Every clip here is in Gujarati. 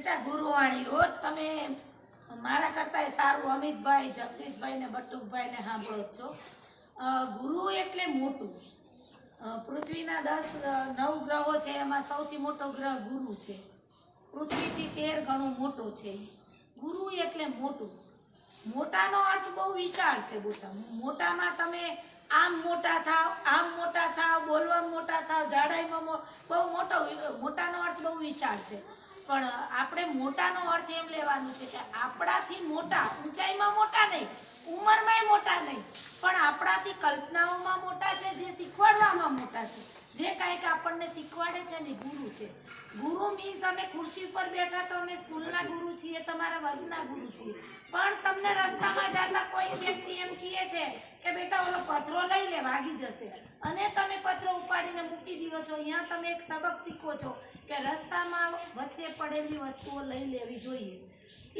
બેટા ગુરુવાણી રોજ તમે મારા કરતા સારું અમિતભાઈ, જગદીશભાઈ ને બટુકભાઈ ને સાંભળો જ છો. ગુરુ એટલે મોટું. પૃથ્વીના 9 ગ્રહો છે, એમાં સૌથી મોટો ગ્રહ ગુરુ છે. પૃથ્વીથી 13 ગણો મોટો છે. ગુરુ એટલે મોટું. મોટાનો અર્થ બહુ વિશાળ છે. મોટામાં તમે આમ મોટા થાવ, આમ મોટા થાવ, બોલવામાં મોટા થાવ, જાડાઈમાં બહુ મોટાનો અર્થ બહુ વિશાળ છે. પણ આપણે મોટાનો અર્થ એમ લેવાનું છે કે આપણાથી મોટા, ઊંચાઈમાં મોટા નહીં, ઉંમરમાં મોટા નહીં, પણ આપણાથી કલ્પનાઓમાં મોટા છે, જે શીખવાડવામાં મોટા છે, જે કાંઈક આપણને શીખવાડે છે ને ગુરુ છે. ગુરુ મીન્સ અમે ખુરશી પર બેઠા તો અમે સ્કૂલના ગુરુ છીએ, તમારા વર્ગના ગુરુ છીએ. પણ તમને રસ્તામાં જતા કોઈ વ્યક્તિ એમ કહે છે કે બેટા ઓલો પથરો લઈ લે, વાગી જશે, અને તમે પથરો ઉપાડીને મૂકી દો છો. અહીંયા તમે એક સબક શીખો છો કે રસ્તામાં વચ્ચે પડેલી વસ્તુઓ લઈ લેવી જોઈએ.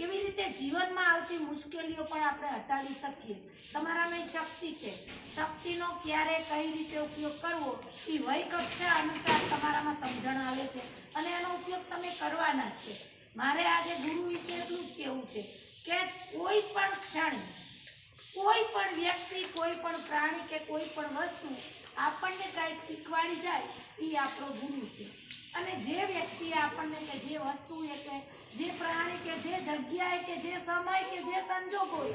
એવી રીતે જીવનમાં આવતી મુશ્કેલીઓ પણ આપણે હટાવી શકીએ. તમારામાં શક્તિ છે, શક્તિનો ક્યારે કઈ રીતે ઉપયોગ કરવો એ વય કક્ષા અનુસાર તમારામાં સમજણ આવે છે, અને એનો ઉપયોગ તમે કરવાના જ છે. મારે આજે ગુરુ વિશે એટલું જ કહેવું છે કે કોઈ પણ ક્ષણે, કોઈ પણ વ્યક્તિ, કોઈ પણ પ્રાણી કે કોઈ પણ વસ્તુ આપણને કંઈક શીખવાડી જાય એ આપણો ગુરુ છે. અને જે વ્યક્તિ આપણને કે જે વસ્તુએ કે જે પ્રાણી કે જે જગ્યાએ કે જે સમય કે જે સંજોગોએ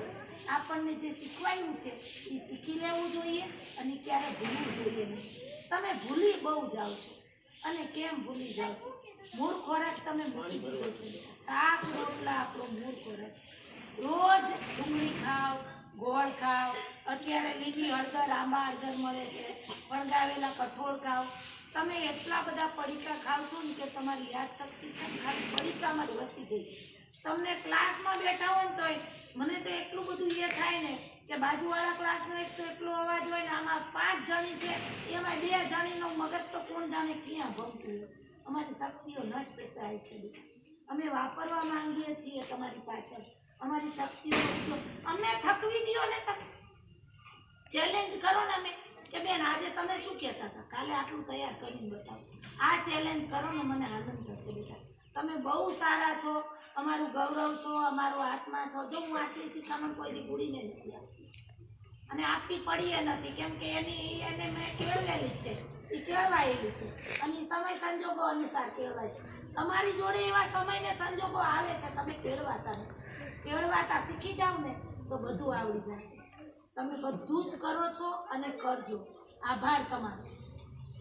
આપણને જે શીખવાયું છે એ શીખી લેવું જોઈએ, અને ક્યારે ભૂલવું જોઈએ નહીં. તમે ભૂલી બહુ જાઓ છો. અને કેમ ભૂલી જાઓ છો? મૂળ ખોરાક તમે ભૂલી દીધો છે. શાક રોટલા આપણો મૂળ ખોરાક. રોજ ડુંગળી ખાવ, ગોળ ખાવ, અત્યારે લીલી હળદર, આંબા હળદર મળે છે, ફણગાવેલા કઠોળ ખાવ. તમે એટલા બધા પડીકા ખાવ છો ને કે તમારી યાદશક્તિ છે ખાલી પડીકામાં જ વસી ગઈ. તમને ક્લાસમાં બેઠા હોય ને તોય મને તો એટલું બધું એ થાય ને કે બાજુવાળા ક્લાસનો એક તો એટલો અવાજ હોય ને, આમાં 5 જણી છે, એમાં 2 જણીનો મગજ તો કોણ જાણે ક્યાં ભમતું હોય. અમારી શક્તિઓ નષ્ટ થાય છે. અમે વાપરવા માંગીએ છીએ તમારી પાછળ. અમારી શક્તિઓ અમને થકવી દો ને, તમે ચેલેન્જ કરો ને. અમે કે બેન આજે તમે શું કહેતા હતા, કાલે આટલું તૈયાર કરીને બતાવો. આ ચેલેન્જ કરો ને, મને આનંદ થશે બેટા. તમે બહુ સારા છો, અમારું ગૌરવ છો, અમારો આત્મા છો. જો હું આટલી શિખામણ કોઈની ભૂલીને નથી આપતી, અને આપવી પડીએ નથી, કેમ કે એને મેં કેળવેલી છે, એ કેળવાયેલી છે, અને એ સમય સંજોગો અનુસાર કેળવાય છે. તમારી જોડે એવા સમય ને સંજોગો આવે છે, તમે કેળવાતા શીખી જાઓ ને તો બધું આવડી જશે. તમે બધું જ કરો છો અને કરજો. આભાર તમારો.